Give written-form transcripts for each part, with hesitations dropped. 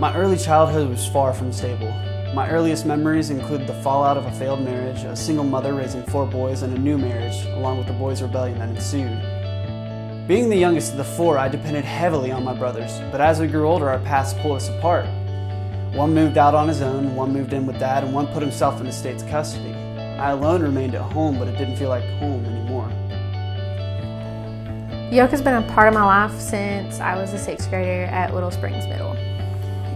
My early childhood was far from stable. My earliest memories include the fallout of a failed marriage, a single mother raising 4 boys, and a new marriage, along with the boys' rebellion that ensued. Being the youngest of the 4, I depended heavily on my brothers, but as we grew older, our paths pulled us apart. One moved out on his own, one moved in with Dad, and one put himself in the state's custody. I alone remained at home, but it didn't feel like home anymore. Yoke has been a part of my life since I was a 6th grader at Little Springs Middle.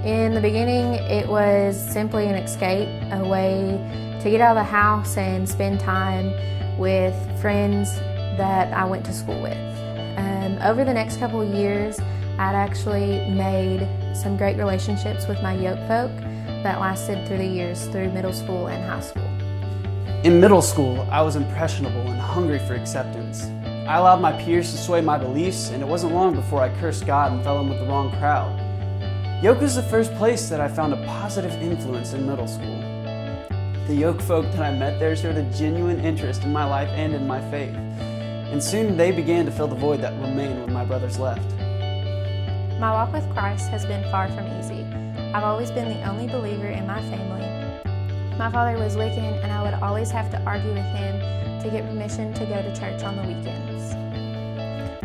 In the beginning, it was simply an escape, a way to get out of the house and spend time with friends that I went to school with. Over the next couple of years, I'd actually made some great relationships with my YOKE folk that lasted through the years through middle school and high school. In middle school, I was impressionable and hungry for acceptance. I allowed my peers to sway my beliefs, and it wasn't long before I cursed God and fell in with the wrong crowd. YOKE was the first place that I found a positive influence in middle school. The YOKE folk that I met there showed a genuine interest in my life and in my faith, and soon they began to fill the void that remained when my brothers left. My walk with Christ has been far from easy. I've always been the only believer in my family. My father was Wiccan, and I would always have to argue with him to get permission to go to church on the weekends.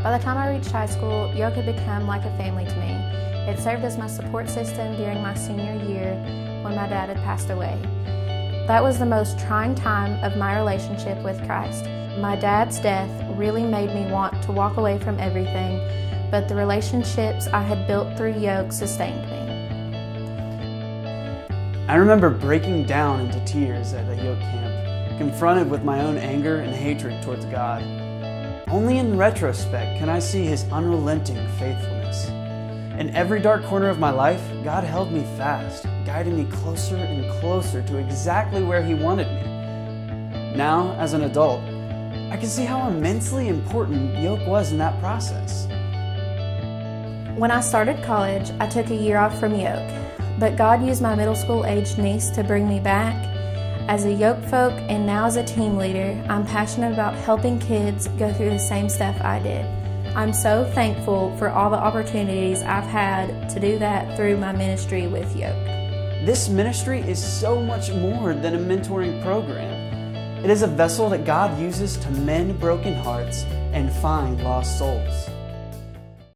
By the time I reached high school, YOKE had become like a family to me. It served as my support system during my senior year when my dad had passed away. That was the most trying time of my relationship with Christ. My dad's death really made me want to walk away from everything, but the relationships I had built through YOKE sustained me. I remember breaking down into tears at a YOKE camp, confronted with my own anger and hatred towards God. Only in retrospect can I see His unrelenting faithfulness. In every dark corner of my life, God held me fast, guiding me closer and closer to exactly where He wanted me. Now, as an adult, I can see how immensely important YOKE was in that process. When I started college, I took a year off from YOKE, but God used my middle school-aged niece to bring me back. As a YOKE folk and now as a team leader, I'm passionate about helping kids go through the same stuff I did. I'm so thankful for all the opportunities I've had to do that through my ministry with YOKE. This ministry is so much more than a mentoring program. It is a vessel that God uses to mend broken hearts and find lost souls.